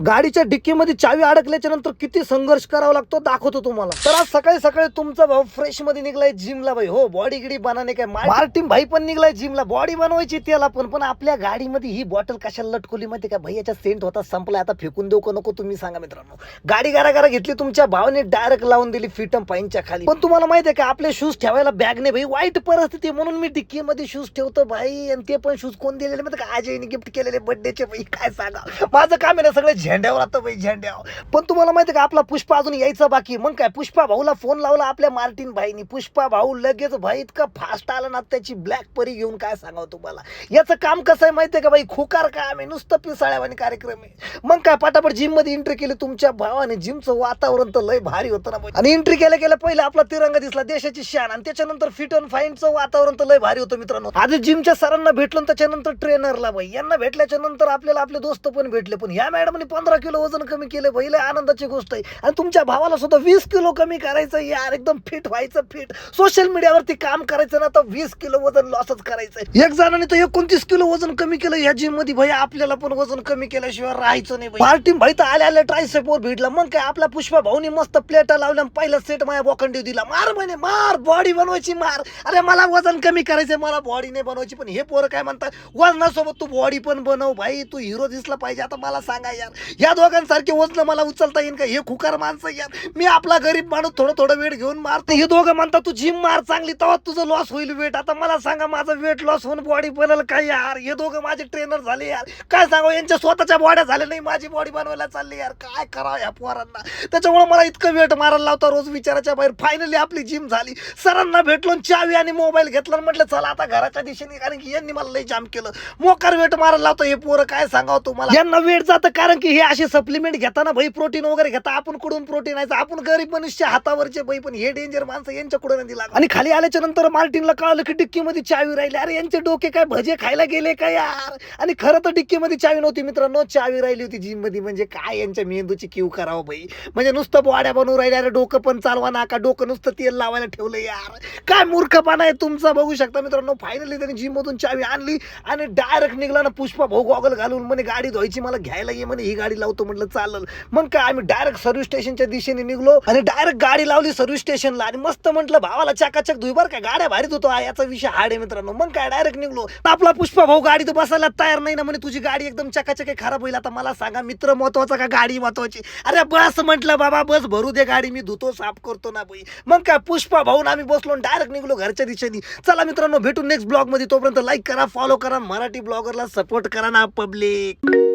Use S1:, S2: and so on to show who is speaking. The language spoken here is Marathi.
S1: गाडीच्या डिक्कीमध्ये चावी अडकल्याच्या नंतर किती संघर्ष करावा लागतो दाखवतो तुम्हाला. तर आज सकाळी सकाळी तुमचा भाऊ फ्रेश मध्ये निघलाय जिमला भाई. हो, बॉडी गिडी बनाने काय मार्टिन भाई पण निघलाय जिमला. बॉडी बनवायची त्याला पण आपल्या गाडीमध्ये ही बॉटल कशाला लटकवली माहिती का? भैयाचा सेंट होता, संपला, आता फेकून देऊ का नको तुम्ही सांगा मित्रांनो. गाडी गारा घेतली तुमच्या भावाने, डायरेक्ट लावून दिली फिटम पाईनच्या खाली. पण तुम्हाला माहिती आहे का, आपले शूज ठेवायला बॅग नाही भाई. वाईट परिस्थिती म्हणून मी डिक्की मध्ये शूज ठेवतो भाई. आणि ते पण शूज कोण दिलेले माहिती का? आजयने गिफ्ट केलेले बर्थडेचे भाई. काय सांगा, माझं काम आहे ना सगळे झेंड्यावर आता भाई, झेंड्यावर. पण तुम्हाला माहिती का, आपला पुष्पा अजून यायचा बाकी. मग काय, पुष्पा भाऊला फोन लावला आपल्या मार्टिन भाईनी. पुष्पा भाऊ लगेच भाई इतका फास्ट आला ना त्याची ब्लॅक परी घेऊन. काय सांगावं तुम्हाला, याचं काम कसं आहे माहितीये का भाई? खुकार काम आहे, नुसतं पिसाळ्यावानी कार्यक्रम आहे. मग काय, पटापट जिम मध्ये एंट्री केली तुमच्या भावाने. जिमचं वातावरण तर लय भारी होतं ना भाई. आणि एंट्री केल्या केल्या पहिले आपला तिरंगा दिसला, देशाची शान. आणि त्याच्यानंतर फिट अँड फाईनचं वातावरण तर लय भारी होतं मित्रांनो. आधी जिमच्या सरांना भेटलो, त्याच्यानंतर ट्रेनरला भाई. यांना भेटल्याच्या नंतर आपल्याला आपले दोस्त पण भेटले. पण ह्या मॅडमने 15 किलो वजन कमी केलं भाई. लय आनंदाची गोष्ट आहे. आणि तुमच्या भावाला सुद्धा 20 किलो कमी करायचं यार, एकदम फिट व्हायचं. फिट सोशल मीडियावरती काम करायचं ना, तर 20 किलो वजन लॉसच करायचं. एक जणांनी तर 29 किलो वजन कमी केलं या जिम मध्ये भाई. आपल्याला पण वजन कमी केल्याशिवाय राहायचं नाही भाई. मार्टिन भाई तर आल्या ट्रायसेप वर भेटला. मग काय, आपला पुष्पा भाऊनी मस्त प्लेटा लावल्या, पहिला सेट माझ्या बोखंडी दिला. मार म्हणे, मार, बॉडी बनवायची, मार. अरे मला वजन कमी करायचंय, मला बॉडी नाही बनवायची. पण हे पोरं काय म्हणतात, वजनासोबत तू बॉडी पण बनव भाई. तू हिरो दिसला पाहिजे. आता मला सांगा यार, या दोघांसारखे वजन मला उचलता येईल का? हे खुकार माणसं यार. मी आपला गरीब माणूस थोडं वेट घेऊन मारते. हे दोघं म्हणतात तू जिम मार चांगली, तेव्हा तुझं लॉस होईल वेट. आता मला सांगा, माझं वेट लॉस होऊन बॉडी बनेल काय यार? हे दोघं माझे ट्रेनर झाले यार. काय सांगा, यांच्या स्वतःच्या बॉड्या झाल्या नाही, माझी बॉडी बनवायला चालली यार. काय करावं या पोरांना? त्याच्यामुळे मला इतकं वेट मारायला लावता रोज विचाराच्या बाहेर. फायनली आपली जिम झाली. सरांना भेटलो, चावी आणि मोबाईल घेतला, म्हटलं चला आता घराच्या दिशेने. कारण की यांनी मला लई जाम केलं. मोकार वेट मारायला लावतो हे पोरं. काय सांगावं तुम्हाला, यांना वेट जातं. कारण की हे असे सप्लिमेंट घेताना भाई, प्रोटीन वगैरे घेता. आपण कुठून प्रोटीन आहे? आपण गरीब मनुष्य हातावरचे भाई. पण हे डेंजर माणसं यांच्या कुठे नाही दिला. आणि खाली आल्याच्या नंतर मार्टिनला कळलं की डिक्की मध्ये चावी राहिली. अरे यांचे डोके काय भजे खायला गेले का यार? आणि खरं तर डिक्की मध्ये चावी नव्हती मित्रांनो, चावी राहिली होती जिम मध्ये. म्हणजे काय यांच्या मेंदूची क्यू करावं भाई. म्हणजे नुसतं बॉड्या बनवून राहिल्या. अरे डोकं पण चालवा नाका, डोकं नुसतं तेल लावायला ठेवलं यार. काय मूर्खपणा आहे तुमचा, बघू शकता मित्रांनो. फायनली त्यांनी जिम मधून चावी आणली आणि डायरेक्ट निघला ना पुष्पा भाऊ गॉगल घालून. म्हणे गाडी धुवायची, मला घ्यायला ये म्हणे, ही गाडी लावतो. म्हटलं चालल. मग काय, आम्ही डायरेक्ट सर्व्हिस स्टेशनच्या दिशेने निघलो आणि डायरेक्ट गाडी लावली सर्व्हिस स्टेशनला. आणि मस्त म्हटलं भावाला चकाचक धुई बर का, गाड्या भारीत होतो याचा विषय हाड आहे मित्रांनो. मग काय, डायरेक्ट निघलो. आपला पुष्पा भाऊ गाडीत बसायला तयार नाही ना. म्हणे तुझी गाडी एकदम चकाचक खराब होईल. आता मला सांगा, मित्र महत्वाचा का गाडी महत्वाची? अरे बस म्हटलं बाबा, बस भरू दे गाडी, मी धुतो साफ करतो ना भाई. मग काय, पुष्पा भाऊ आम्ही बसलो, डायरेक्ट निघलो घरच्या दिशेने. चला मित्रांनो, भेटू नेक्स्ट ब्लॉग मध्ये. तोपर्यंत लाईक करा, फॉलो करा, मराठी ब्लॉगरला सपोर्ट करा ना पब्लिक.